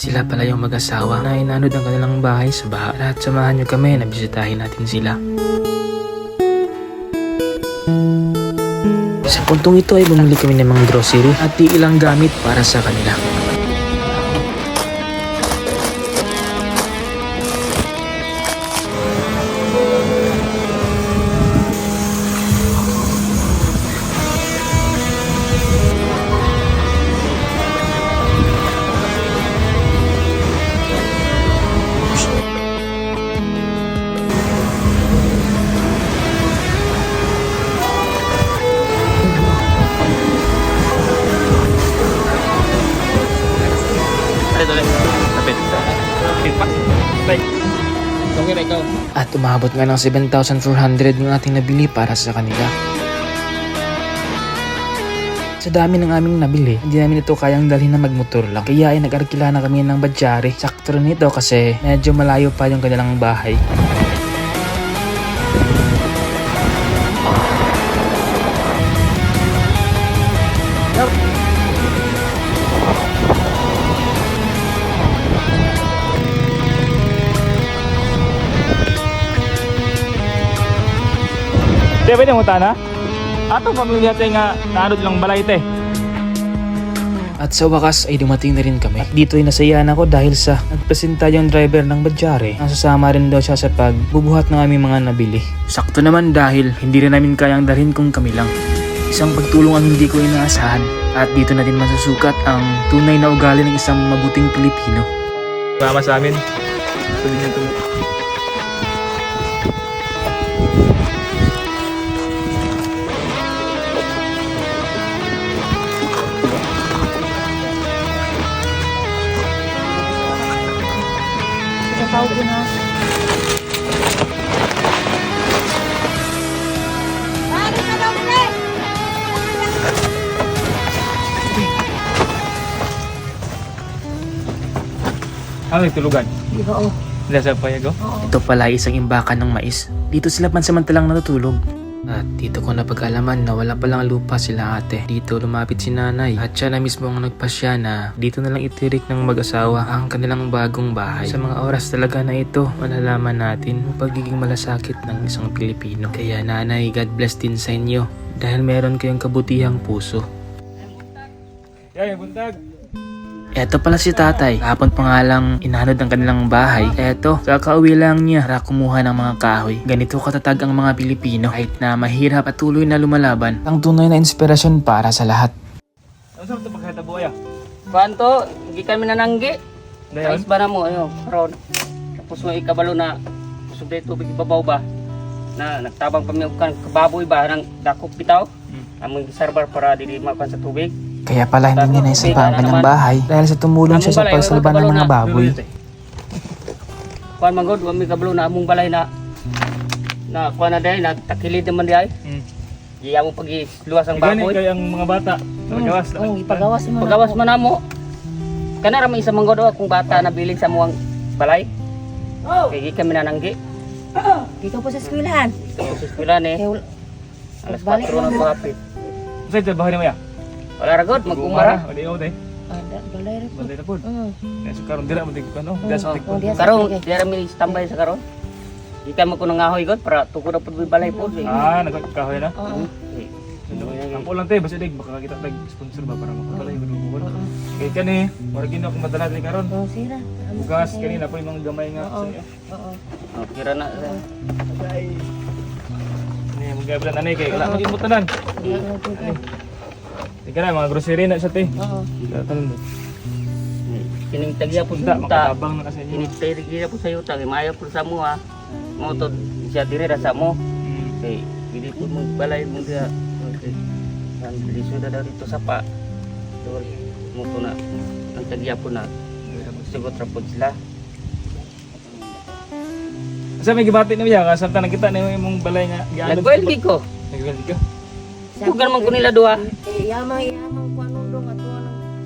Sila pala yung mag-asawa na inanod ang kanilang bahay sa baha. At samahan nyo kami na bisitahin natin sila. Sa puntong ito ay bumili kami ng mga grocery at di ilang gamit para sa kanila. At umabot nga ng 7,400 yung ating nabili para sa kanila. Sa dami ng aming nabili, hindi namin ito kayang dalhin na magmotor lang. Kaya ay nag-arkila na kami ng badyari. Sakto rin ito kasi medyo malayo pa yung kanilang bahay. Di ba yung utana? Ato pamilya tayo nga naanod lang balay te. At sa wakas ay dumating na rin kami. At dito ay nasayaan ako dahil sa nagpresenta yung driver ng badyare. Nasasama rin daw siya sa pagbubuhat ng aming mga nabili. Sakto naman dahil hindi rin namin kayang dalhin kung kami lang. Isang pagtulong ang hindi ko inaasahan. At dito na din masusukat ang tunay na ugali ng isang mabuting Pilipino. Mama sa amin. Sabi niya ito. Tawag ko na. Bakit ka daw, pre? Ano yung tulugan? Di ba, oh? Hindi sa payago? Ito pala ay isang imbakan ng mais. Dito sila pansamantalang natutulog. At dito ko napag-alaman na wala palang lupa sila ate. Dito lumapit si nanay at siya na mismo ang nagpasya na dito na lang itirik ng mag-asawa ang kanilang bagong bahay. Sa mga oras talaga na ito, malalaman natin ang pagiging malasakit ng isang Pilipino. Kaya nanay, God bless din sa inyo dahil meron kayong kabutihang puso. Yan, buntag. Eto pala si tatay. Kahapon pa nga lang inanod ang kanilang bahay. Eto, kakauwi lang niya para kumuha ng mga kahoy. Ganito katatag ang mga Pilipino kahit na mahirap at tuloy na lumalaban. Ang tunay na inspirasyon para sa lahat. Ano sa ito pagkata buhay ah? Kuanto, hindi kami nananggi. Dayon? Ayos ba na mo, ayo, karon. Tapos mo ikabalo na kusog dito tubig ibabaw ba? Na nagtabang pa og kan kababoy ba nang dakop bitaw. Among server para dili makuan sa tubig. Kaya pala hindi naisip pa ang kanyang bahay dahil sa tumulong siya sa pagsalba ng mga baboy. Kuan man gud, wami kabalo na among balay na kuan na day na takilid naman di ay. Iya mo pagi luwas ang Gani baboy. kay ang mga bata. Nagawas na. Oh, ipagawas mo na. Pagawas man namo. Kana ra may isa man gud akong bata na bilig sa muang balay. Kay kami nananggi. Dito po sa eskwelahan. Tapos eskwela ni. Kaya Alas balik 4 na lang. pagapit. Sa ito bahay ni mo ya? Wala ra gud mag-umara. O di day. Balay rin po. Balay na po. Mm. Kaya sa karon dira mo tig ano? Dira sa tig. Oh, diya sa Karon, tigay. di ra mi standby sa karon. Ikan mo ko nangahoy gud para tukod na pud balay pod. Ah, nagkahoy na. Oo. Ang ulang tayo, basta dig, baka kita sponsor ba para makabalay ko dugol. Kaya kani, wala gino akong madala din karon. Oh, sira. Bugas kanina po yung mga gamay nga sa iyo. Oo. Oh, kira na. Ni magabilan ani kay wala maging mutanan. Tika na mga grocery na sa te. Oo. Tanong mo. Kining tagya pud Punta ta. makatabang na kasi inyo. Kining tagya pud sa yuta kay maayo pud sa mo ha. Mo to siya dire ra sa mo. Kay pili pud mo balay mo dia. Okay. Ang bilis na dito sa pa. Tol mo to na. Ang tagya pud na. Sigot ra pud sila. Sa may gibati na biya kasam ta nakita na imong balay nga gianod. Nagwelgi ko. Nagwelgi ka. Tugan man ko nila duha. Yamang kuanong dong ato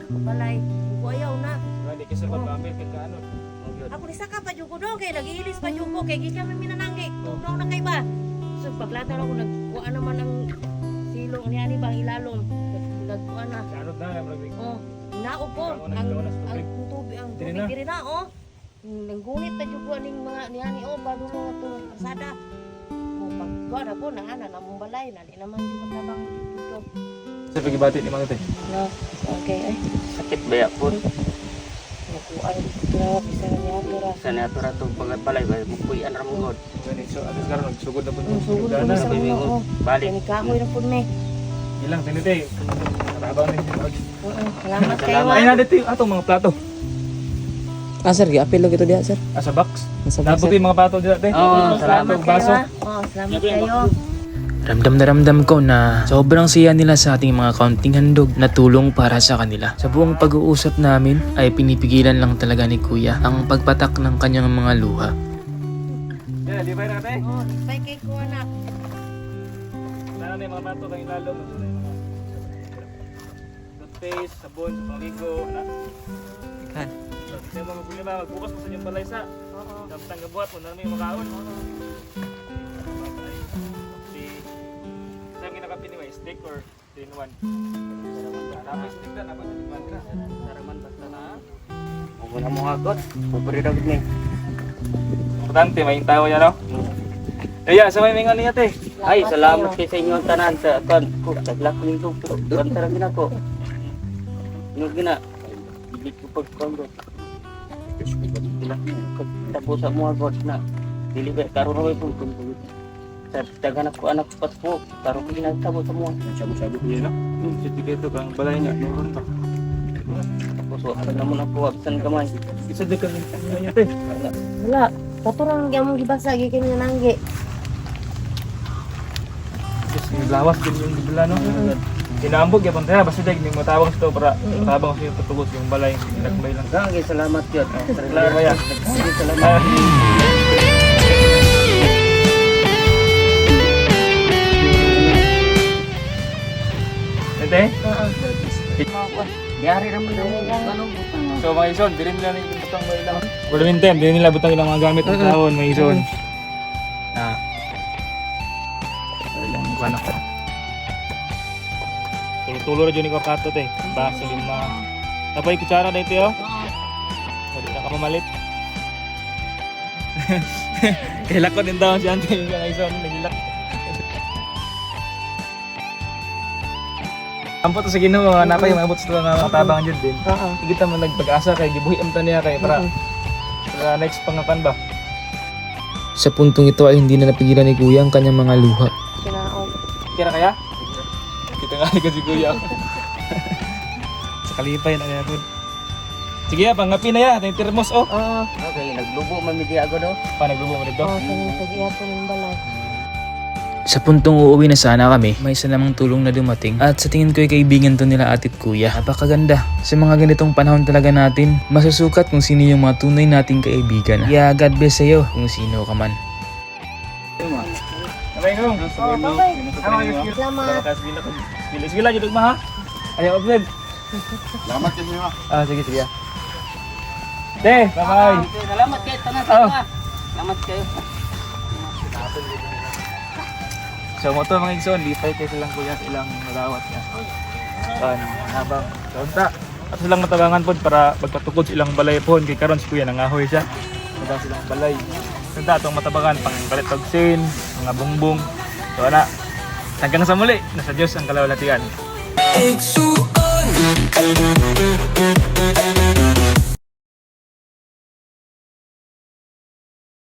ng balay. Kuyaw na. Hindi kasi pag-ambil ka kaano. Ako ni saka pa jud ko dong kay nagiilis pa jud ko kay gikan mi minananggi. Tugnaw na kay ba. So paglataw ako nagkuan naman ang silong ni ani bang ilalom. Nagkuan na. Kaanod na, Oh, Naog ko, Ako nagkawa na sa tubig. ang Diri tubig na. diri na, oh. Nanggunit na dyan ko aning mga niyani, oh, bago mga itong kasada. Oh, pagka na po, naana, namang balay, na, di naman di matabang dito. Sa pagibati ni mga te. No, okay, ay. Sakit baya po. Nakuan, grabe, bisa na niya, tura. Sa nato rato pagbalay ba mukuyan ra mo god. So alas karon sugod na po. Sugod Daan na na. sa ulo, oh. Balik. Kani kahoy na po, me. Ilang tinite. Trabaho ni. Salamat kayo, Ay ah. na dito yung atong mga plato. Sir, gi-apil ito diya, sir. Sa box. Nasa Napot yung mga plato dito te. Oo, Salamat kayo, baso. ah. Oh, salamat kayo. Ramdam na ramdam ko na sobrang siya nila sa ating mga kaunting handog na tulong para sa kanila. Sa buong pag-uusap namin ay pinipigilan lang talaga ni Kuya ang pagpatak ng kanyang mga luha. Yeah, di ba na te? Oh, bye kay ko, anak. Sana na yung mga plato kayong lalo. Toothpaste, sabon, sa pangligo, na. Kan. Kasi mga guli ba, magbukas mo sa inyong balay sa. Oo. Damtang gabuhat mo na namin yung makaon. Saan kinakapi ni steak or 3-in-1? Dapat steak na, dapat 3-in-1 ka. Saraman basta na. Mo na mo agot. Pobre ra gid ni. Importante, may tawa niya, no? Iya, sa may mga niya, te. Ay, salamat kay sa inyo tanan sa kon. Ko taglak ning doktor. Bantara gina ko. Ino gina. Dili ko pag kondo. Tapos sa mga god na. Dili ba karon way pun sa dagan ako anak pat po. Karon ko ginatabo sa mga. Sabi ko yun, no? Certificate kang balay niya, noon pa. Tapos wala na mo na po absan kamay. Isa din ka niya, te. Wala. Paturang gyamong gibasa gi kini nangge. Just yung lawas din yung bibila, no? Inaambog, yapon tayo. Basta dahil may matawang ito para matabang sa yung tutugos yung balay. Inagbay lang. Gagi salamat yun. Salamat, Kuya. Gagi salamat. Ente? Diari ra mo na ano butang. So mga ison, di rin nila yung butang mo ilang. For the meantime, di rin nila butang ilang mga gamit ng taon, mga ison. Ilang mukha na ko. Tulo-tulo na dyan yung kapato, te. Basa yung mga... Tapay kutsara na ito, oh. Hindi na ka mamalit. Hilak ko din daw si Ante yung mga ison, nagilak. Ampo to sa Ginoo nga napay maabot sa mga tabang dyan din. Oo. Hindi kita man nagpag-asa kay gibuhi am niya kay para sa next pangapan ba. Sa puntong ito ay hindi na napigilan ni Kuya ang kanyang mga luha. Kinaon. Kira kaya? Kita nga ni si Kuya. Sa kalipay na niya good. Sige ya, pangapi na ya, tayong termos oh. Oo. Okay, naglubo man mi di ako do. Pa naglubo mo dito. Oo, kani pagiya po ng balay. Sa puntong uuwi na sana kami, may isa namang tulong na dumating at sa tingin ko ay kaibigan to nila Ate at Kuya. Napakaganda. Sa mga ganitong panahon talaga natin, masusukat kung sino yung mga tunay nating kaibigan. Yeah, God bless sa'yo kung sino ka man. Sabay ko. Bye-bye. Salamat. Sige lang, judog ma ha. Ayaw upload. Salamat din mo. Sige, sige. Te, bye-bye. Okay, salamat kay tanan Oh. sa. Salamat kayo. So mo to mga igsoon, lipay kayo silang kuya sa ilang malawat niya. Habang kaunta. At silang matabangan po para magpatukod sa ilang balay po. Kay karon si kuya nangahoy siya. Mabang silang balay. Kanta itong matabangan, pang kalit tagsin, mga bungbong. So ana, hanggang sa muli, nasa Diyos ang kalawalatian. Iksuon